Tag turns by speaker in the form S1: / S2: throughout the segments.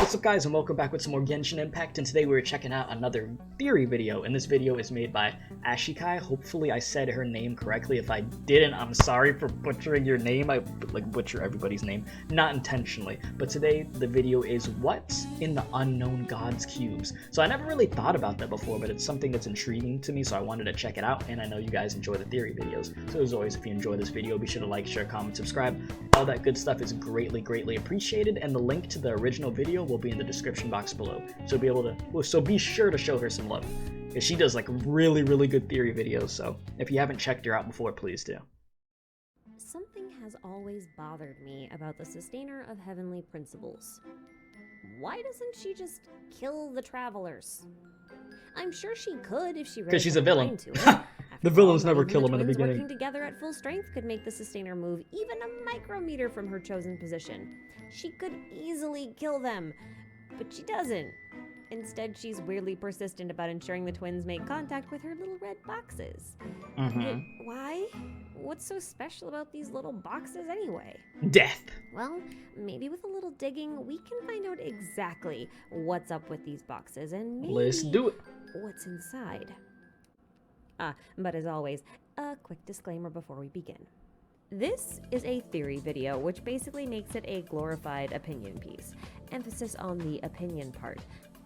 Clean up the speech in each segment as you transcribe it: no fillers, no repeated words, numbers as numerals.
S1: What's up guys, and welcome back with some more Genshin Impact, and today we're checking out another theory video, and this video is made by Ashikai. Hopefully I said her name correctly. If I didn't, I'm sorry for butchering your name. I butcher everybody's name, not intentionally. But today the video is what's in the unknown gods cubes. So I never really thought about that before, but it's something that's intriguing to me, so I wanted to check it out, and I know you guys enjoy the theory videos. So as always, if you enjoy this video, be sure to like, share, comment, subscribe. All that good stuff is greatly appreciated, and the link to the original video will be in the description box below. So be sure to show her some love, because she does like really good theory videos. So if you haven't checked her out before, please do.
S2: Something has always bothered me about the sustainer of heavenly principles. Why doesn't she just kill the travelers? I'm sure she could if she really
S1: Because she's a villain. The
S2: After
S1: villains
S2: all,
S1: never
S2: not
S1: kill
S2: even
S1: them in the beginning.
S2: Working together at full strength could make the sustainer move even a micrometer from her chosen position. She could easily kill them, but she doesn't. Instead, she's weirdly persistent about ensuring the twins make contact with her little red boxes. Why? What's so special about these little boxes anyway?
S1: Death.
S2: Well, maybe with a little digging, we can find out exactly what's up with these boxes and maybe
S1: Let's do it.
S2: what's inside. But as always, a quick disclaimer before we begin. This is a theory video, which basically makes it a glorified opinion piece. Emphasis on the opinion part.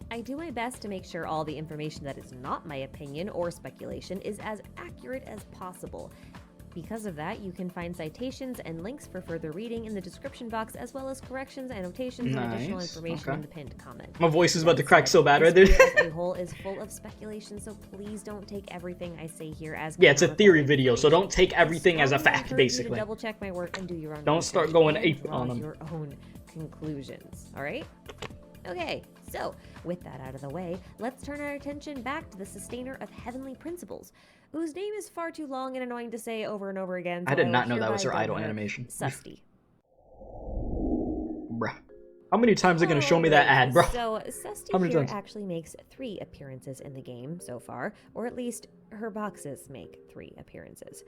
S2: I do my best to make sure all the information that is not my opinion or speculation is as accurate as possible. Because of that, you can find citations and links for further reading in the description box, as well as corrections, annotations, and additional information in the pinned comment.
S1: My voice is about to crack so bad right there.
S2: The whole is full of speculation, so please don't take everything I say here as
S1: Yeah, it's a theory video, so don't take everything as a fact, basically.
S2: Double check my work and do your own.
S1: Don't start going ape on them.
S2: Your own conclusions. All right. Okay, so with that out of the way, let's turn our attention back to the sustainer of heavenly principles, whose name is far too long and annoying to say over and over again.
S1: I did not know that was her idle animation.
S2: Susty.
S1: Bruh. How many times are they gonna show me that ad, bro?
S2: So Susty here actually makes 3 appearances in the game so far, or at least her boxes make 3 appearances.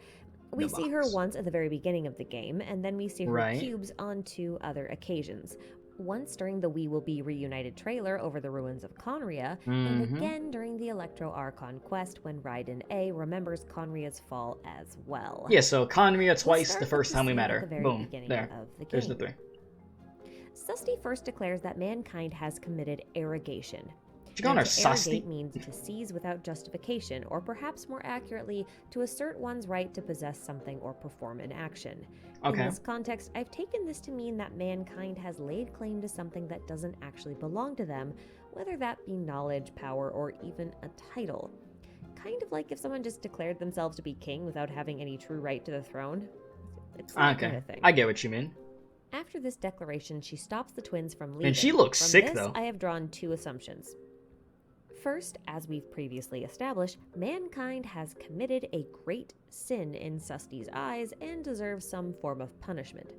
S2: We see her once at the very beginning of the game, and then we see her cubes on 2 other occasions. Once during the We Will Be Reunited trailer over the ruins of Conria, and again during the Electro Archon quest when Raiden A remembers Conria's fall as well.
S1: Yeah, so Conria twice the first time we met her. Boom. There. There's the 3.
S2: Susty first declares that mankind has committed arrogation.
S1: Did you call her Susty?
S2: Arrogate means to seize without justification, or perhaps more accurately, to assert one's right to possess something or perform an action.
S1: Okay.
S2: In this context, I've taken this to mean that mankind has laid claim to something that doesn't actually belong to them, whether that be knowledge, power, or even a title. Kind of like if someone just declared themselves to be king without having any true right to the throne. It's that kind of thing.
S1: I get what you mean.
S2: After this declaration, she stops the twins from leaving.
S1: And she looks sick, though.
S2: I have drawn 2 assumptions. First, as we've previously established, mankind has committed a great sin in Susty's eyes and deserves some form of punishment.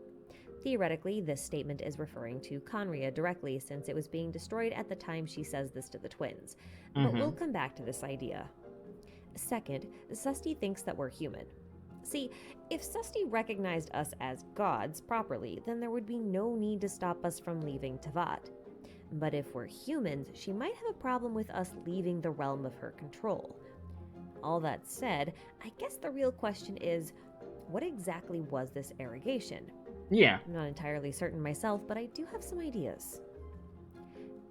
S2: Theoretically, this statement is referring to Conria directly, since it was being destroyed at the time she says this to the twins. But we'll come back to this idea. Second, Susty thinks that we're human. See, if Susty recognized us as gods properly, then there would be no need to stop us from leaving Teyvat. But if we're humans, she might have a problem with us leaving the realm of her control. All that said, I guess the real question is, what exactly was this arrogation?
S1: Yeah.
S2: I'm not entirely certain myself, but I do have some ideas.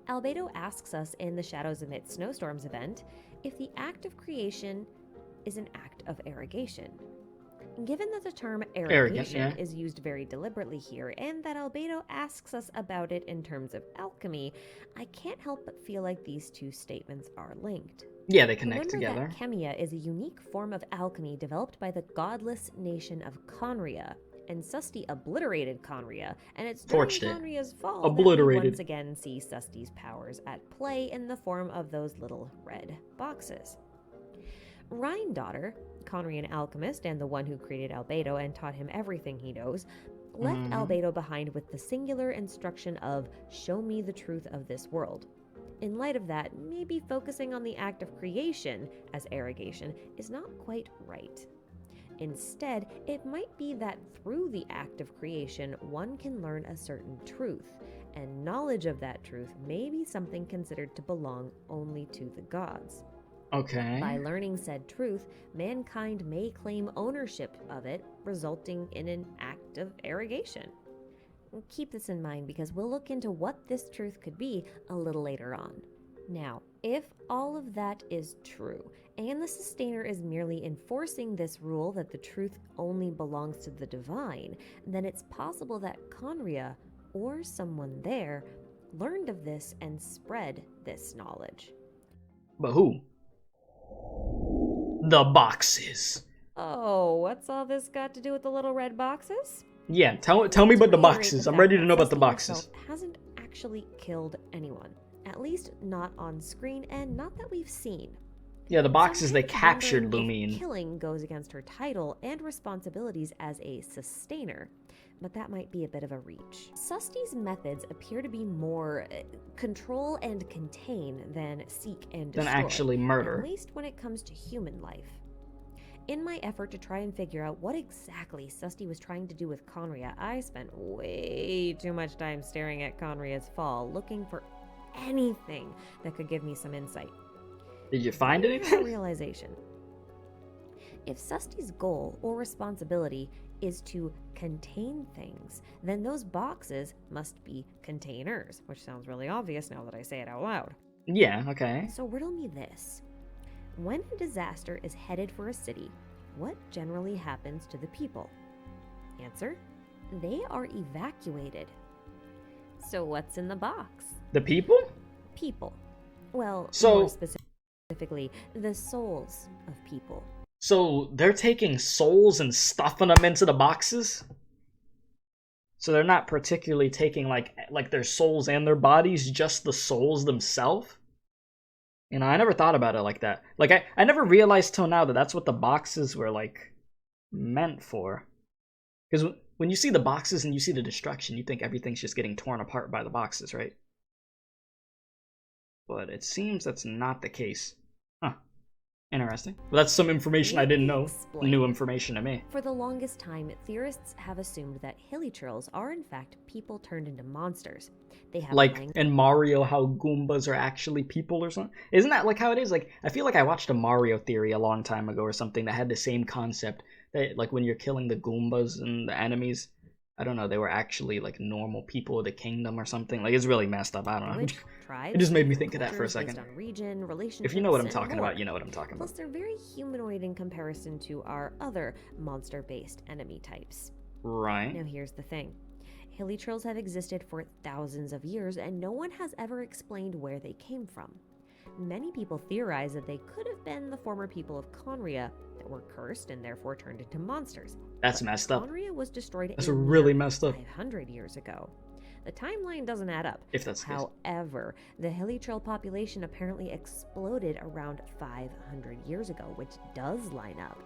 S2: Albedo asks us in the Shadows Amid Snowstorms event if the act of creation is an act of arrogation. Given that the term arrogation is used very deliberately here, and that Albedo asks us about it in terms of alchemy, I can't help but feel like these 2 statements are linked.
S1: Yeah, they connect together.
S2: Remember that Chemia is a unique form of alchemy developed by the godless nation of Conria, and Susty obliterated Conria, and it's during Conria's fall that we once again see Susty's powers at play in the form of those little red boxes. Rhine-daughter, Conrian alchemist and the one who created Albedo and taught him everything he knows, left Albedo behind with the singular instruction of "show me the truth of this world." In light of that, maybe focusing on the act of creation as arrogation is not quite right. Instead, it might be that through the act of creation, one can learn a certain truth, and knowledge of that truth may be something considered to belong only to the gods.
S1: Okay.
S2: By learning said truth, mankind may claim ownership of it, resulting in an act of arrogation. Keep this in mind because we'll look into what this truth could be a little later on. Now, if all of that is true, and the Sustainer is merely enforcing this rule that the truth only belongs to the divine, then it's possible that Conria, or someone there, learned of this and spread this knowledge.
S1: But who? The boxes.
S2: Oh, what's all this got to do with the little red boxes?
S1: Yeah, tell me about the boxes. I'm ready to know about the boxes.
S2: Hasn't actually killed anyone. At least not on screen, and not that we've seen.
S1: Yeah, the boxes, they captured
S2: Lumine.
S1: Lumine.
S2: Killing goes against her title and responsibilities as a sustainer, but that might be a bit of a reach. Susty's methods appear to be more control and contain than seek and destroy.
S1: Than actually murder.
S2: At least when it comes to human life. In my effort to try and figure out what exactly Susty was trying to do with Conria, I spent way too much time staring at Conria's fall, looking for anything that could give me some insight.
S1: Did you find anything?
S2: Realization. If Susty's goal or responsibility is to contain things, then those boxes must be containers, which sounds really obvious now that I say it out loud.
S1: Yeah, okay.
S2: So riddle me this. When a disaster is headed for a city, what generally happens to the people? Answer: they are evacuated. So what's in the box?
S1: The people?
S2: People. Well,
S1: so,
S2: more specifically, the souls of people.
S1: So they're taking souls and stuffing them into the boxes? So they're not particularly taking like their souls and their bodies, just the souls themselves? You know, I never thought about it like that. Like, I never realized till now that that's what the boxes were, like, meant for. Because when you see the boxes and you see the destruction, you think everything's just getting torn apart by the boxes, right? But it seems that's not the case. Huh. Interesting. Well, that's some information I didn't know. New information to me.
S2: For the longest time, theorists have assumed that Hilichurls are in fact people turned into monsters. They have
S1: like in Mario, how Goombas are actually people or something. Isn't that like how it is? Like, I feel like I watched a Mario theory a long time ago or something that had the same concept. That like when you're killing the Goombas and the enemies, I don't know, they were actually like normal people of the kingdom or something. Like, it's really messed up. I don't know. It just made me think of that for a second.
S2: Region,
S1: if you know what I'm talking about, you know what I'm talking about.
S2: Plus, they're very humanoid in comparison to our other monster-based enemy types.
S1: Right.
S2: Now here's the thing. Hilichurls have existed for thousands of years, and no one has ever explained where they came from. Many people theorize that they could have been the former people of Conria that were cursed and therefore turned into monsters.
S1: That's messed up.
S2: Conria was destroyed
S1: That's really messed up.
S2: 500 years ago. The timeline doesn't add up.
S1: If that's the case.
S2: However, the Hilichurl population apparently exploded around 500 years ago, which does line up.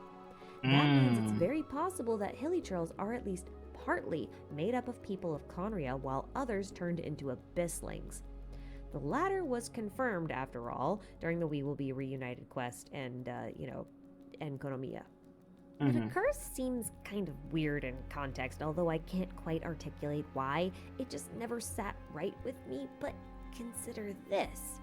S2: That means it's very possible that Hilichurls are at least partly made up of people of Conria, while others turned into abysslings. The latter was confirmed, after all, during the We Will Be Reunited quest and, Enkonomiya. The curse seems kind of weird in context, although I can't quite articulate why. It just never sat right with me, but consider this.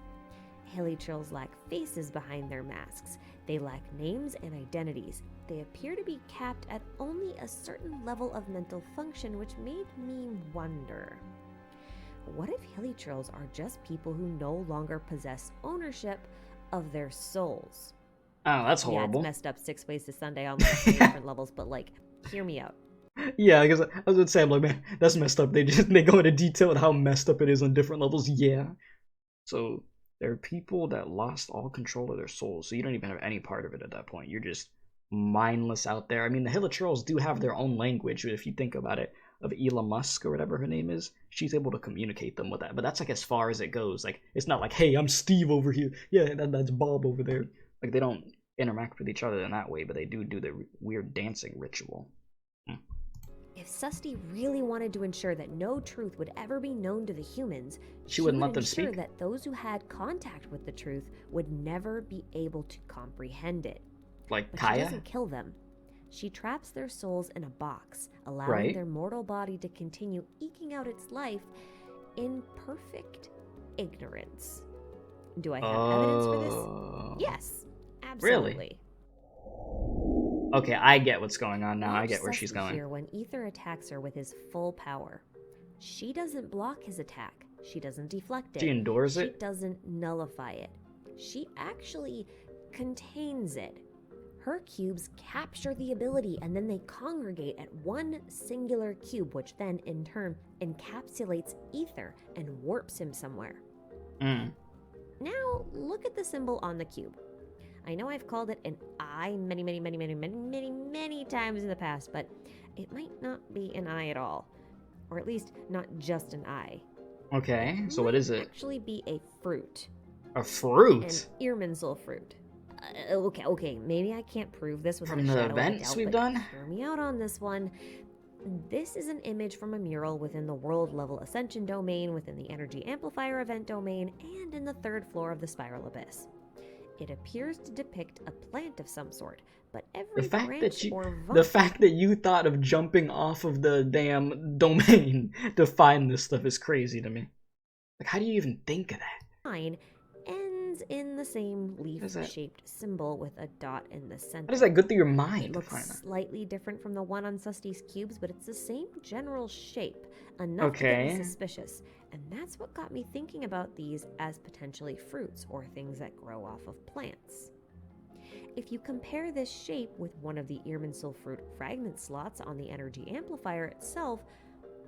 S2: Hilichurls lack faces behind their masks. They lack names and identities. They appear to be capped at only a certain level of mental function, which made me wonder. What if Hilichurls are just people who no longer possess ownership of their souls?
S1: Oh, that's horrible.
S2: Yeah, it's messed up 6 ways to Sunday on like different levels, but like, hear me out.
S1: Yeah, because I was gonna say, I'm like, man, that's messed up. They go into detail on how messed up it is on different levels. Yeah. So there are people that lost all control of their souls, so you don't even have any part of it at that point. You're just mindless out there. I mean, the Hilichurls do have their own language, if you think about it, of Elon Musk or whatever her name is. She's able to communicate them with that, but that's like as far as it goes. Like, it's not like, hey, I'm Steve over here. Yeah, that's Bob over there. Like, they don't interact with each other in that way, but they do the weird dancing ritual.
S2: If Susty really wanted to ensure that no truth would ever be known to the humans,
S1: she wouldn't let them
S2: ensure
S1: speak.
S2: That those who had contact with the truth would never be able to comprehend it.
S1: Like
S2: but
S1: Kaya?
S2: She doesn't kill them. She traps their souls in a box, allowing their mortal body to continue eking out its life in perfect ignorance. Do I have evidence for this? Yes, absolutely.
S1: Really? Okay, I get what's going on now.
S2: Watch
S1: I get where she's
S2: Susty
S1: going.
S2: here when Ether attacks her with his full power. She doesn't block his attack. She doesn't deflect it.
S1: She endures it?
S2: She doesn't nullify it. She actually contains it. Her cubes capture the ability and then they congregate at one singular cube, which then in turn encapsulates Ether and warps him somewhere. Now look at the symbol on the cube. I know I've called it an eye many times in the past, but it might not be an eye at all. Or at least not just an eye.
S1: Okay, so what is it?
S2: Actually be a fruit.
S1: A fruit?
S2: An Irminsul fruit. Okay, maybe I can't prove this with
S1: From
S2: a
S1: the
S2: shadow
S1: events
S2: of a doubt,
S1: we've
S2: but
S1: done?
S2: hear me out on this one. This is an image from a mural within the world level ascension domain, within the energy amplifier event domain, and in the 3rd floor of the spiral abyss. It appears to depict a plant of some sort, but every branch or vine...
S1: The fact that you thought of jumping off of the damn domain to find this stuff is crazy to me. Like, how do you even think of that?
S2: Ends in the same leaf-shaped symbol with a dot in the center.
S1: How does that go through your mind
S2: It
S1: to
S2: looks
S1: find that?
S2: slightly different from the one on Susty's cubes, but it's the same general shape, enough to get me suspicious. And that's what got me thinking about these as potentially fruits or things that grow off of plants. If you compare this shape with one of the Irminsul fruit fragment slots on the energy amplifier itself,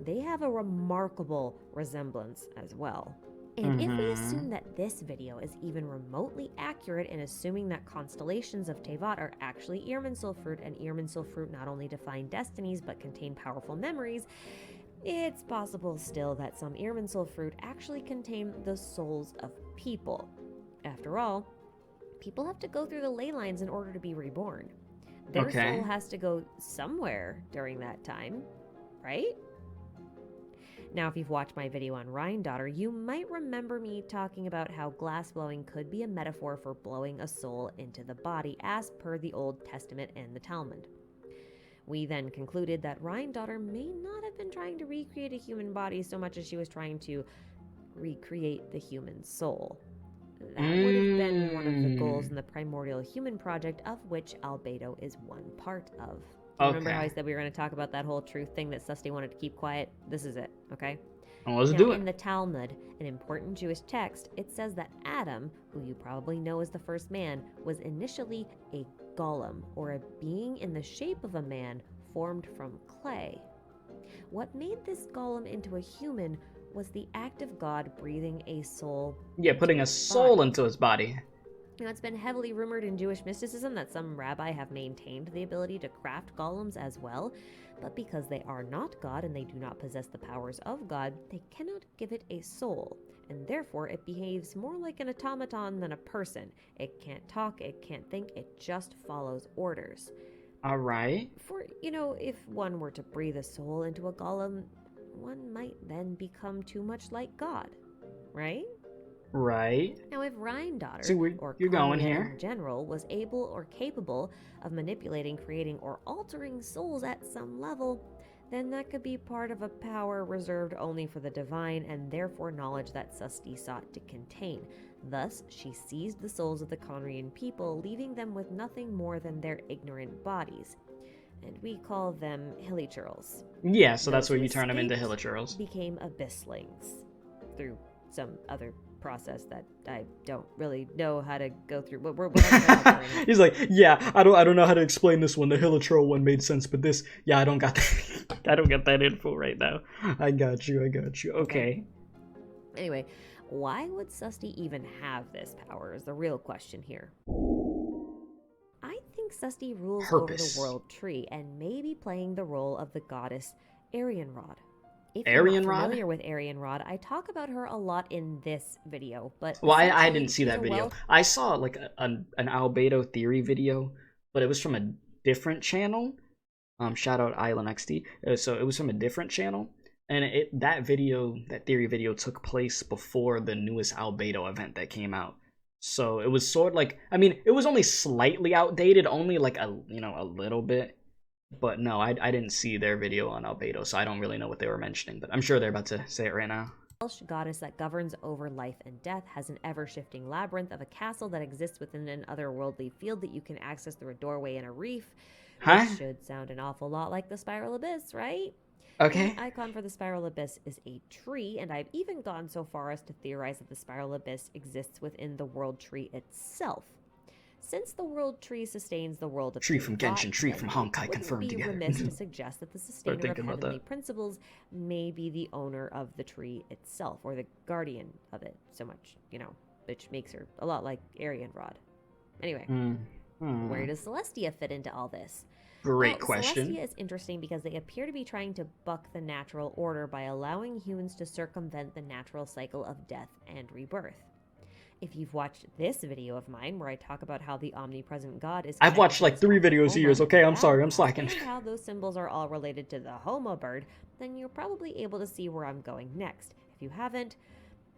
S2: they have a remarkable resemblance as well. And if we assume that this video is even remotely accurate in assuming that constellations of Tevat are actually Irminsul fruit, and Irminsul fruit not only define destinies but contain powerful memories, it's possible still that some Irminsul fruit actually contain the souls of people. After all, people have to go through the ley lines in order to be reborn. Their soul has to go somewhere during that time, right? Now, if you've watched my video on Rhine-Daughter, you might remember me talking about how glass blowing could be a metaphor for blowing a soul into the body, as per the Old Testament and the Talmud. We then concluded that Rhine-Daughter may not have been trying to recreate a human body so much as she was trying to recreate the human soul. That would have been one of the goals in the Primordial Human Project, of which albedo is one part of. Remember how I said we were going to talk about that whole truth thing that Susty wanted to keep quiet? This is it, okay?
S1: Well, let's do it.
S2: In the Talmud, an important Jewish text, it says that Adam, who you probably know as the first man, was initially a golem, or a being in the shape of a man formed from clay. What made this golem into a human was the act of God breathing a soul.
S1: Yeah, putting a soul into his body.
S2: You know, it's been heavily rumored in Jewish mysticism that some rabbi have maintained the ability to craft golems as well, but because they are not God and they do not possess the powers of God, they cannot give it a soul, and therefore it behaves more like an automaton than a person. It can't talk, it can't think, it just follows orders.
S1: Alright.
S2: For, if one were to breathe a soul into a golem, one might then become too much like God, right?
S1: Right.
S2: Now, if Rhine-Daughter, or
S1: you're going here
S2: in general, was able or capable of manipulating, creating, or altering souls at some level, then that could be part of a power reserved only for the divine, and therefore knowledge that Susty sought to contain. Thus, she seized the souls of the Conrian people, leaving them with nothing more than their ignorant bodies. And we call them Hilichurls.
S1: Yeah, so that's where you turn them into Hilichurls.
S2: Became abysslings through some other process that I don't really know how to go through.
S1: He's like, yeah, I don't know how to explain this one. The Hilichurl one made sense, but this, yeah, I don't got that. I don't get that info right now. I got you. Okay.
S2: Anyway, why would Susty even have this power is the real question here. I think Susty rules over the world tree and may be playing the role of the goddess Arianrod. If you're not familiar with Arianrod, I talk about her a lot in this video, but...
S1: Well, I didn't see that video. I saw, like, an albedo theory video, but it was from a different channel. Shout out Island XD. So it was from a different channel, and that theory video took place before the newest albedo event that came out. So it was sort of like, I mean, it was only slightly outdated, only like a little bit. But no, I didn't see their video on albedo, so I don't really know what they were mentioning. But I'm sure they're about to say it right now.
S2: Welsh goddess that governs over life and death, has an ever-shifting labyrinth of a castle that exists within an otherworldly field that you can access through a doorway in a reef.
S1: Huh?
S2: Which should sound an awful lot like the Spiral Abyss, right?
S1: Okay.
S2: The icon for the Spiral Abyss is a tree, and I've even gone so far as to theorize that the Spiral Abyss exists within the World Tree itself. Since the World Tree sustains the world of
S1: Tree from Genshin,
S2: rot,
S1: tree from Honkai confirmed
S2: be
S1: together.
S2: remiss to suggest that the sustainer of
S1: thinking about
S2: heavenly
S1: that.
S2: principles may be the owner of the tree itself, or the guardian of it so much, which makes her a lot like Arianrod. Anyway, where does Celestia fit into all this?
S1: Great question.
S2: Celestia is interesting because they appear to be trying to buck the natural order by allowing humans to circumvent the natural cycle of death and rebirth. If you've watched this video of mine where I talk about how the omnipresent God is...
S1: I've watched like 3 videos of yours, okay? I'm sorry, I'm slacking.
S2: And how those symbols are all related to the Homo bird, then you're probably able to see where I'm going next. If you haven't,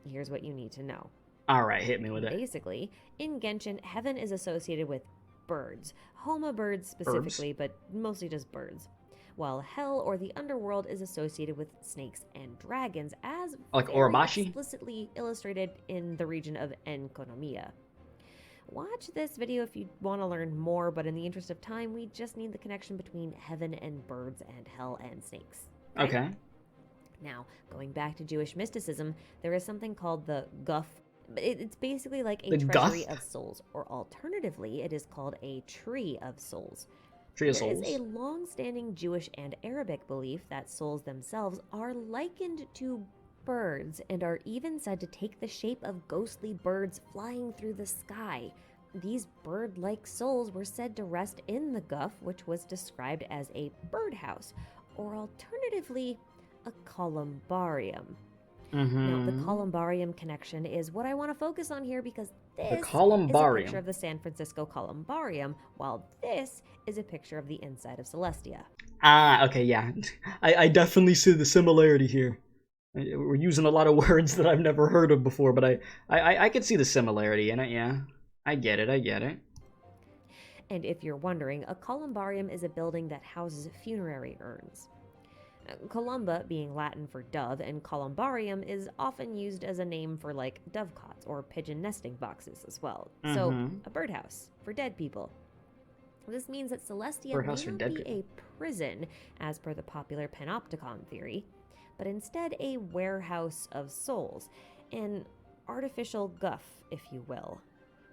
S2: here's what you need to know.
S1: Alright, hit me with it.
S2: Basically, in Genshin, heaven is associated with birds. Homo birds specifically, but mostly just birds. While hell, or the underworld, is associated with snakes and dragons, as
S1: like
S2: very
S1: Orobashi?
S2: explicitly illustrated in the region of Enkonomiya. Watch this video if you want to learn more, but in the interest of time, we just need the connection between heaven and birds and hell and snakes.
S1: Okay.
S2: Now, going back to Jewish mysticism, there is something called the Guff. It's basically like a treasury of souls, or alternatively, it is called a tree of souls.
S1: Tree of souls.
S2: There is a long-standing Jewish and Arabic belief that souls themselves are likened to birds and are even said to take the shape of ghostly birds flying through the sky. These bird-like souls were said to rest in the Guff, which was described as a birdhouse, or alternatively, a columbarium. Now, the columbarium connection is what I want to focus on here, because this is a picture of the San Francisco columbarium, while this is a picture of the inside of Celestia.
S1: Ah, okay, yeah. I definitely see the similarity here. We're using a lot of words that I've never heard of before, but I could see the similarity in it, yeah. I get it.
S2: And if you're wondering, a columbarium is a building that houses funerary urns. Columba being Latin for dove, and columbarium is often used as a name for like dovecots or pigeon nesting boxes as well. So a birdhouse for dead people. This means that Celestia may not be a prison, as per the popular panopticon theory, but instead a warehouse of souls, an artificial Guff, if you will.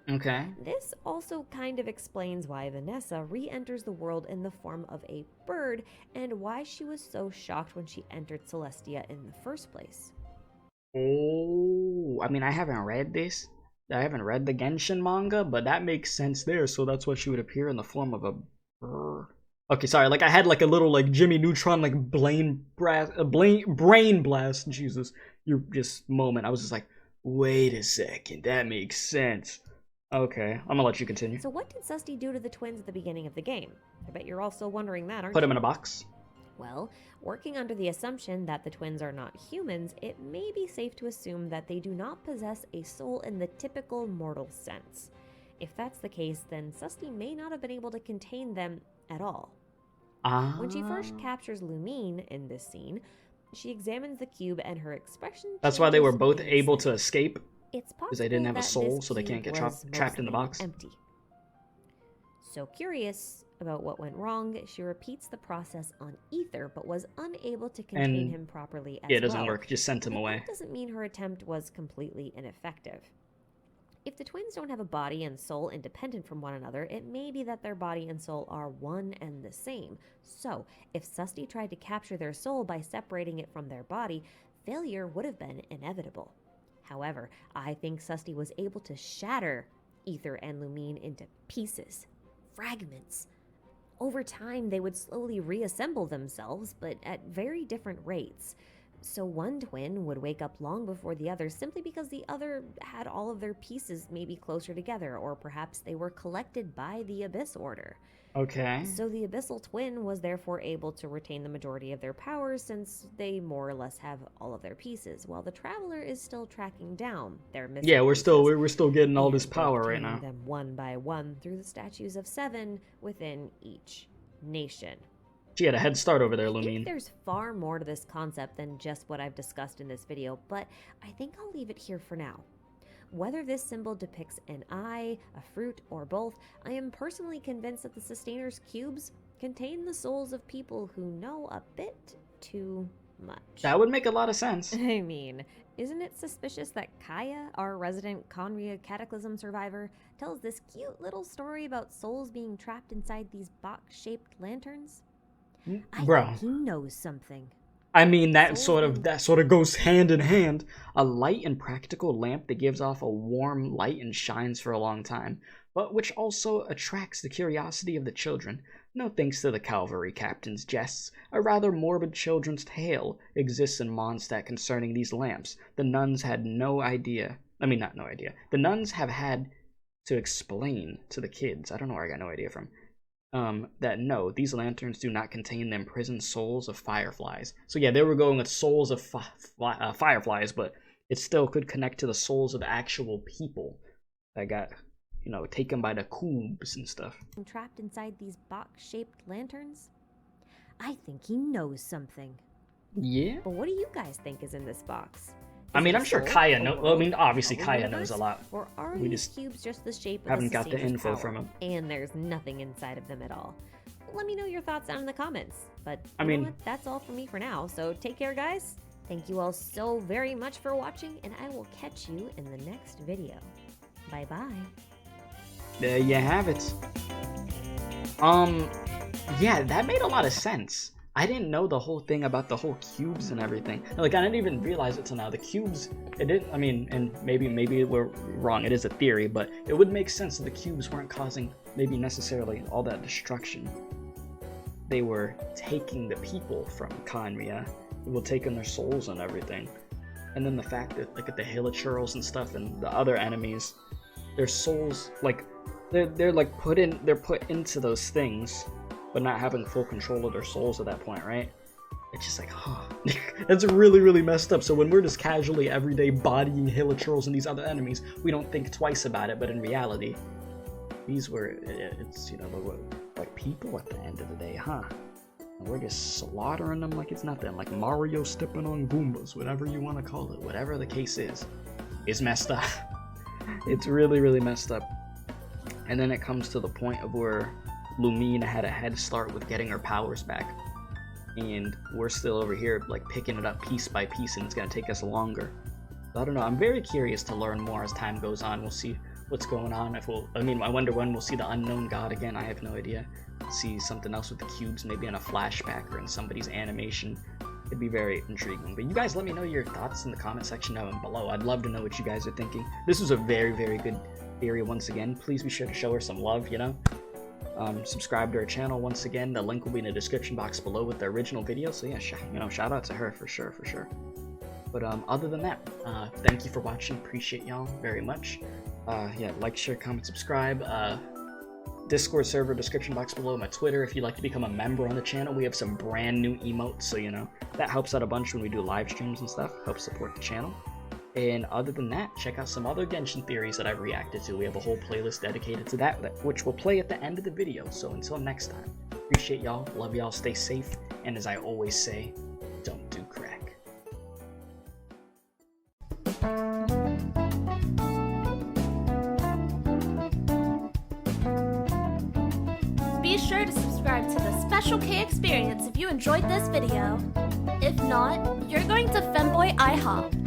S1: Okay.
S2: This also kind of explains why Vanessa re-enters the world in the form of a bird, and why she was so shocked when she entered Celestia in the first place.
S1: Oh, I mean, I haven't read this. I haven't read the Genshin manga, but that makes sense there, so that's why she would appear in the form of a bird. Okay, sorry, like I had like a little like Jimmy Neutron like brain blast, Jesus, you just moment. I was just like, wait a second, that makes sense. Okay, I'm gonna let you continue.
S2: So what did Susty do to the twins at the beginning of the game? I bet you're also wondering that, aren't you?
S1: Put them in a box.
S2: Well, working under the assumption that the twins are not humans, it may be safe to assume that they do not possess a soul in the typical mortal sense. If that's the case, then Susty may not have been able to contain them at all. When she first captures Lumine in this scene, she examines the cube and her expression changes.
S1: That's why they were both able to escape?
S2: It's possible
S1: because they didn't have a soul, so they can't get trapped in the box.
S2: Empty. So curious about what went wrong, she repeats the process on Ether, but was unable to contain him properly as well.
S1: Yeah, it doesn't work. Just sent him away.
S2: That doesn't mean her attempt was completely ineffective. If the twins don't have a body and soul independent from one another, it may be that their body and soul are one and the same. So, if Susty tried to capture their soul by separating it from their body, failure would have been inevitable. However, I think Susty was able to shatter Ether and Lumine into pieces, fragments. Over time, they would slowly reassemble themselves, but at very different rates. So one twin would wake up long before the other simply because the other had all of their pieces maybe closer together, or perhaps they were collected by the Abyss Order.
S1: Okay.
S2: So the Abyssal Twin was therefore able to retain the majority of their powers, since they more or less have all of their pieces, while the Traveler is still tracking down their missing
S1: Yeah, we're
S2: pieces,
S1: still getting all this
S2: and
S1: power right
S2: obtaining
S1: now.
S2: them one by one through the statues of 7 within each nation.
S1: She had a head start over there,
S2: I think
S1: Lumine.
S2: there's far more to this concept than just what I've discussed in this video, but I think I'll leave it here for now. Whether this symbol depicts an eye, a fruit, or both, I am personally convinced that the Sustainers' cubes contain the souls of people who know a bit too much.
S1: That would make a lot of sense.
S2: I mean, isn't it suspicious that Kaya, our resident Conria Cataclysm survivor, tells this cute little story about souls being trapped inside these box-shaped lanterns? I
S1: Bro.
S2: think he knows something.
S1: I mean, that sort of goes hand in hand. A light and practical lamp that gives off a warm light and shines for a long time, but which also attracts the curiosity of the children. No thanks to the cavalry captain's jests, a rather morbid children's tale exists in Mondstadt concerning these lamps. The nuns had no idea. I mean, not no idea. The nuns have had to explain to the kids. I don't know where I got no idea from. That no, these lanterns do not contain the imprisoned souls of fireflies. So yeah, they were going with souls of fireflies, but it still could connect to the souls of actual people that got, you know, taken by the cubes and stuff.
S2: Trapped inside these box-shaped lanterns? I think he knows something.
S1: Yeah?
S2: But what do you guys think is in this box?
S1: I mean, I'm sure Kaya knows. Well, I mean, obviously Kaya knows a lot.
S2: Or are
S1: We
S2: these
S1: just
S2: cubes just the shape of
S1: haven't
S2: the
S1: got the
S2: Sustainers'
S1: info
S2: power,
S1: from him.
S2: and there's nothing inside of them at all? Let me know your thoughts down in the comments. But
S1: I
S2: you know
S1: mean,
S2: what? That's all for me for now. So take care, guys. Thank you all so very much for watching, and I will catch you in the next video. Bye-bye.
S1: there you have it. Yeah, that made a lot of sense. I didn't know the whole thing about the whole cubes and everything. Like, I didn't even realize it till now. The cubes, it didn't, I mean, and maybe we're wrong. It is a theory, but it would make sense that the cubes weren't causing maybe necessarily all that destruction. They were taking the people from Conria. They were taking their souls and everything. And then the fact that, like, at the Hilichurls and stuff and the other enemies, their souls, like, they're like put into those things, but not having full control of their souls at that point, right? It's just like, huh. That's really, really messed up. So when we're just casually everyday bodying Hilichurls and these other enemies, we don't think twice about it, but in reality, these were, it's, you know, like people at the end of the day, huh? And we're just slaughtering them like it's nothing, like Mario stepping on Goombas, whatever you want to call it, whatever the case is. It's messed up. It's really, really messed up. And then it comes to the point of where Lumine had a head start with getting her powers back, and we're still over here like picking it up piece by piece, and it's gonna take us longer. So I don't know. I'm very curious to learn more as time goes on. We'll see what's going on. I wonder when we'll see the unknown god again. I have no idea. See something else with the cubes, maybe in a flashback or in somebody's animation. It'd be very intriguing. But you guys, let me know your thoughts in the comment section down below. I'd love to know what you guys are thinking. This was a very, very good theory once again. Please be sure to show her some love, you know? Subscribe to our channel once again. The link will be in the description box below with the original video. So yeah, shout out to her for sure. But other than that, thank you for watching. Appreciate y'all very much. Yeah, like, share, comment, subscribe. Discord server description box below. My Twitter if you'd like to become a member on the channel. We have some brand new emotes, so you know that helps out a bunch when we do live streams and stuff. Helps support the channel. And other than that, check out some other Genshin theories that I've reacted to. We have a whole playlist dedicated to that, which we'll play at the end of the video. So until next time, appreciate y'all, love y'all, stay safe, and as I always say, don't do crack.
S3: Be sure to subscribe to the Special K Experience if you enjoyed this video. If not, you're going to Femboy IHOP.